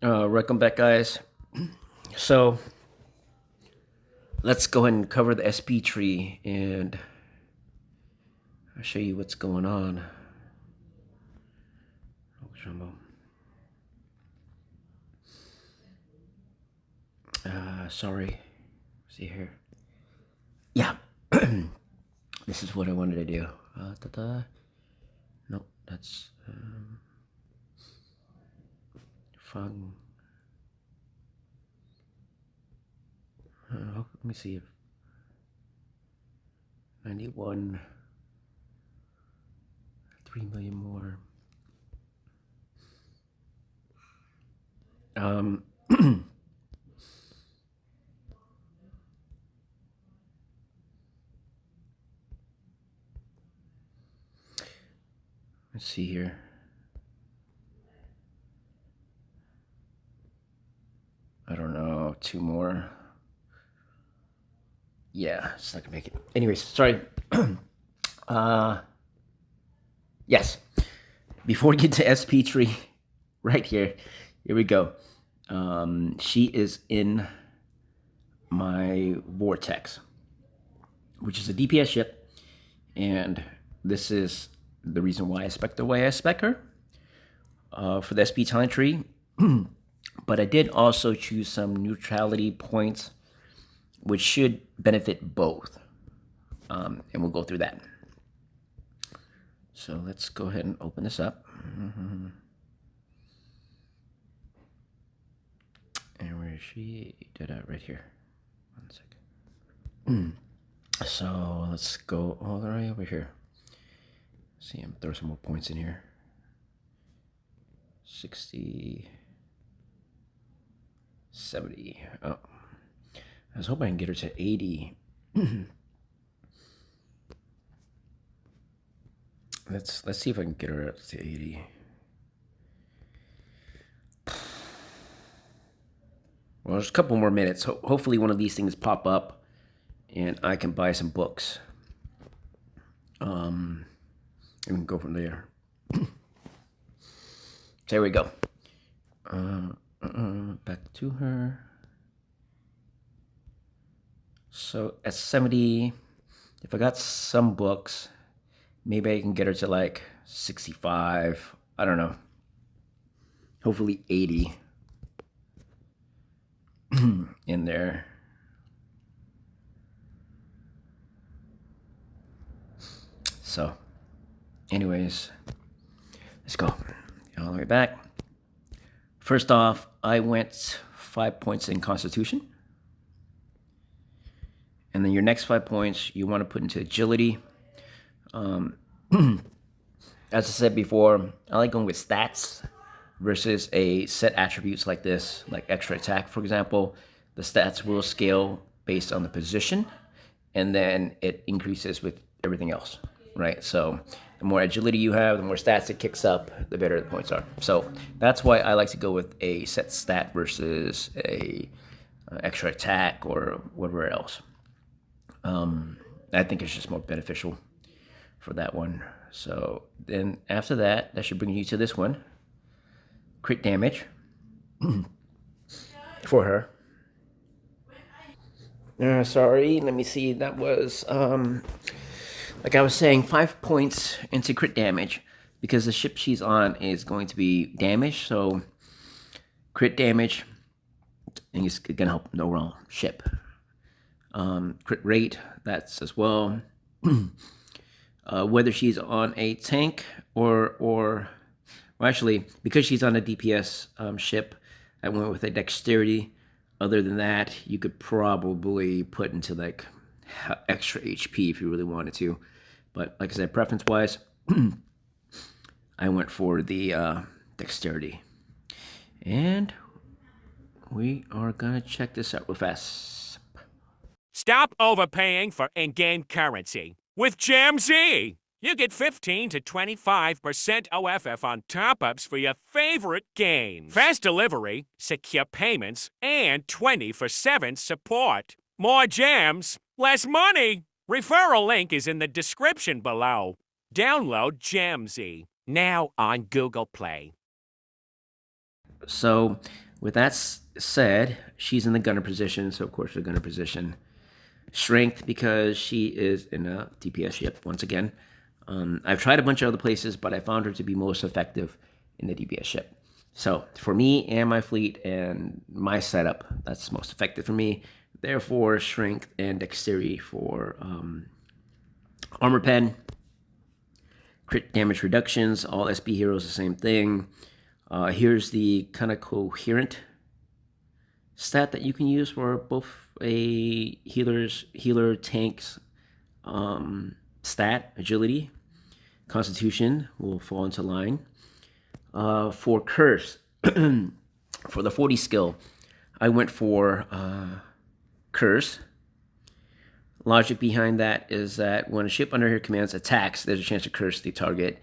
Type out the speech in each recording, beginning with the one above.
Welcome back, guys. So let's go ahead and cover the SP tree, and I'll show you what's going on. Sorry. See here. Yeah. This is what I wanted to do. Nope, that's fun. Let me see if 91, 3 million more. Let's see here. I don't know, 2 more. Yeah, it's not gonna make it. Anyways, sorry. Yes. Before we get to SP tree, right here we go. She is in my vortex, which is a DPS ship, and this is the reason why I spec the way I spec her for the SP talent tree. But I did also choose some neutrality points, which should benefit both, and we'll go through that. So let's go ahead and open this up. And where is she? Right here. 1 second. So let's go all the way over here. See, I'm throw some more points in here. 60, 70. Oh, I was hoping I can get her to 80. Let's see if I can get her up to 80. Well, there's a couple more minutes. Hopefully one of these things pop up and I can buy some books. And we can go from there. So here we go. Back to her. So at 70, if I got some books, maybe I can get her to like 65. I don't know. Hopefully 80 in there. So, anyways, let's go all the way back. First off, I went 5 points in Constitution. And then your next 5 points you want to put into agility. As I said before, I like going with stats versus a set attributes like this, like extra attack, for example. The stats will scale based on the position, and then it increases with everything else, right? So the more agility you have, the more stats it kicks up, the better the points are. So that's why I like to go with a set stat versus a extra attack or whatever else. I think it's just more beneficial for that one. So then after that, that should bring you to this one. Crit damage for her. Sorry, let me see. That was, like I was saying, 5 points into crit damage because the ship she's on is going to be damaged. So crit damage, and it's going to help the overall ship. Crit rate, that's as well. Whether she's on a tank or well, actually, because she's on a DPS ship, I went with a dexterity. Other than that, you could probably put into like extra HP if you really wanted to. But like I said, preference-wise, I went for the dexterity. And we are gonna check this out real fast. Stop overpaying for in-game currency. With GemZ, you get 15 to 25% OFF on top-ups for your favorite games. Fast delivery, secure payments, and 24/7 support. More gems, less money. Referral link is in the description below. Download GemZ now on Google Play. So With that said, she's in the gunner position, so of course the gunner position. Strength, because she is in a DPS ship, once again. I've tried a bunch of other places, but I found her to be most effective in the DPS ship. So for me and my fleet and my setup, that's most effective for me. Therefore, strength and dexterity for armor pen. Crit damage reductions, all SP heroes the same thing. Here's the kind of coherent stat that you can use for both a healer tanks stat, agility. Constitution will fall into line. For curse, for the 40 skill, I went for curse. Logic behind that is that when a ship under her commands attacks, there's a chance to curse the target.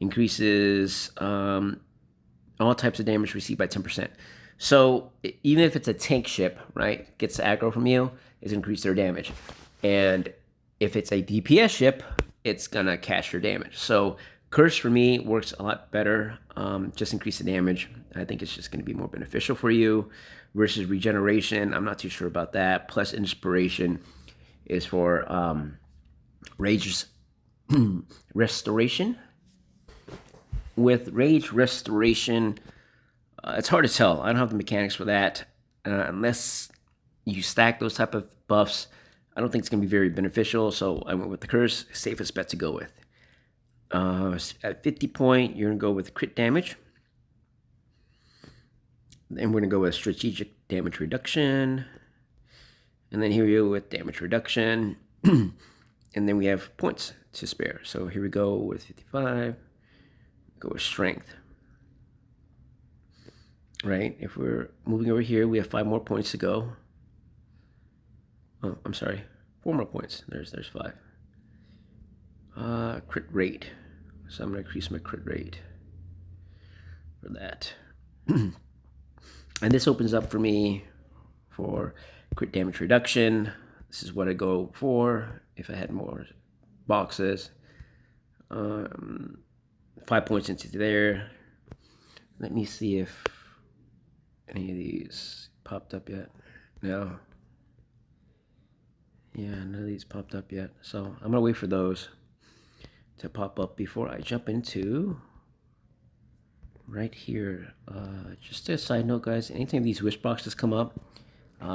Increases all types of damage received by 10%. So even if it's a tank ship, right, gets aggro from you, it's increase their damage. And if it's a DPS ship, it's gonna catch your damage. So curse for me works a lot better. Just increase the damage. I think it's just gonna be more beneficial for you. Versus regeneration, I'm not too sure about that. Plus inspiration is for rage restoration. With rage restoration, it's hard to tell. I don't have the mechanics for that. Unless you stack those type of buffs, I don't think it's going to be very beneficial. So I went with the curse, safest bet to go with. At 50 point, you're going to go with crit damage. Then we're going to go with strategic damage reduction. And then here we go with damage reduction. And then we have points to spare. So here we go with 55. Go with strength. Right? If we're moving over here, we have 5 more points to go. Oh, I'm sorry. 4 more points. There's 5. Crit rate. So I'm going to increase my crit rate for that. And this opens up for me for crit damage reduction. This is what I go for if I had more boxes. 5 points into there. Let me see if any of these popped up yet. No. Yeah, none of these popped up yet. So I'm going to wait for those to pop up before I jump into right here. Just a side note, guys, anytime these wish boxes come up,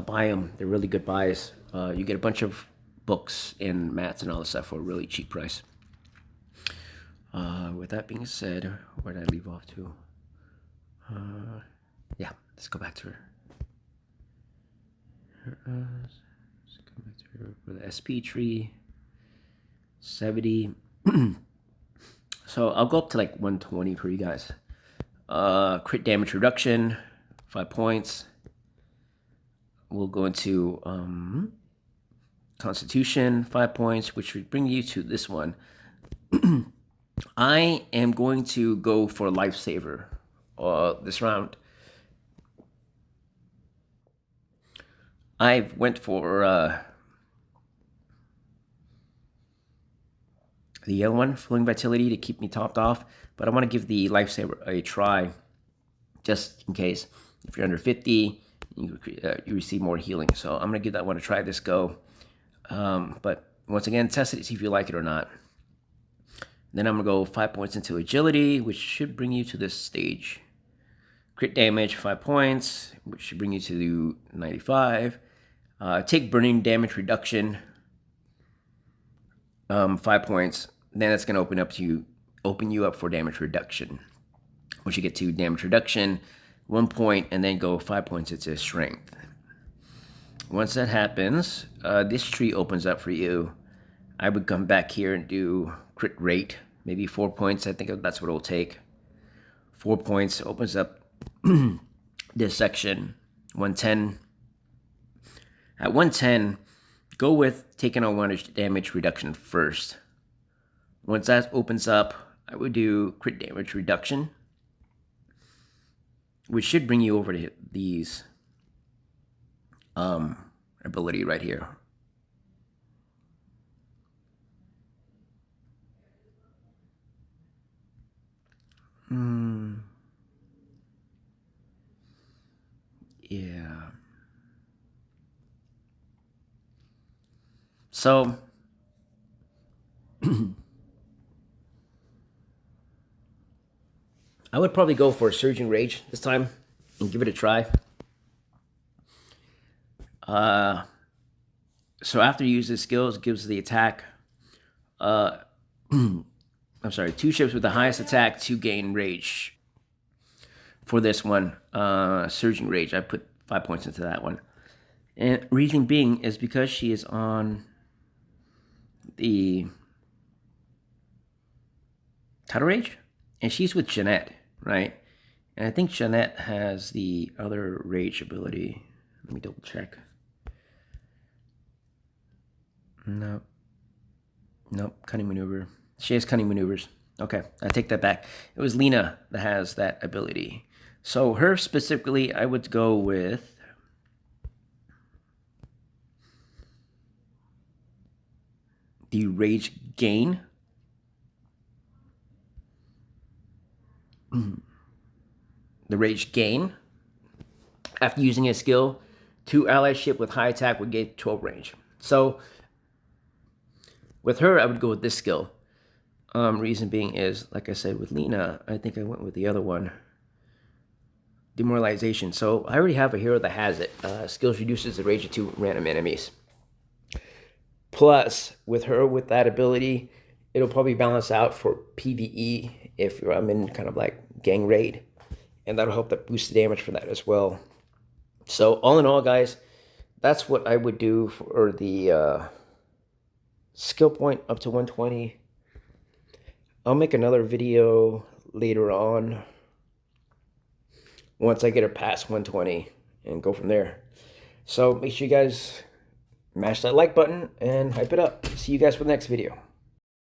buy them. They're really good buys. You get a bunch of books and mats and all this stuff for a really cheap price. With that being said, where did I leave off to? Yeah, let's go back to her. Let's go back to her for the SP tree. 70. So I'll go up to like 120 for you guys. Crit damage reduction, 5 points. We'll go into Constitution, 5 points, which would bring you to this one. I am going to go for Lifesaver this round. I went for the yellow one, Flowing Vitality, to keep me topped off, but I want to give the Lifesaver a try, just in case. If you're under 50, you receive more healing. So I'm going to give that one a try this go. But once again, test it to see if you like it or not. Then I'm going to go 5 points into Agility, which should bring you to this stage. Crit damage, 5 points, which should bring you to 95. Take Burning Damage Reduction, 5 points. Then that's going to open you up for damage reduction. Once you get to damage reduction, 1 point, and then go 5 points into Strength. Once that happens, this tree opens up for you. I would come back here and do crit rate, maybe 4 points. I think that's what it'll take. 4 points opens up this section. 110. At 110, go with taking on 1 damage reduction first. Once that opens up, I would do crit damage reduction, which should bring you over to these ability right here. Yeah. So I would probably go for Surging Rage this time and give it a try. So after you use the skills, it gives the attack. I'm sorry, 2 ships with the highest attack to gain rage. For this one, Surging Rage, I put 5 points into that one. And reason being is because she is on the Tidal Rage, and she's with Jeanette, right? And I think Jeanette has the other rage ability. Let me double check. Nope, cunning maneuver. She has cunning maneuvers. Okay, I take that back. It was Lena that has that ability. So her specifically, I would go with the Rage Gain. The Rage Gain. After using a skill, 2 allied ship with high attack would get 12 range. So with her, I would go with this skill. Reason being is, like I said, with Lena, I think I went with the other one. Demoralization. So I already have a hero that has it. Skills reduces the rage of 2 random enemies. Plus, with her, with that ability, it'll probably balance out for PvE if I'm in kind of like gang raid. And that'll help that boost the damage for that as well. So all in all, guys, that's what I would do for the skill point up to 120. I'll make another video later on once I get her past 120 and go from there. So make sure you guys mash that like button and hype it up. See you guys for the next video.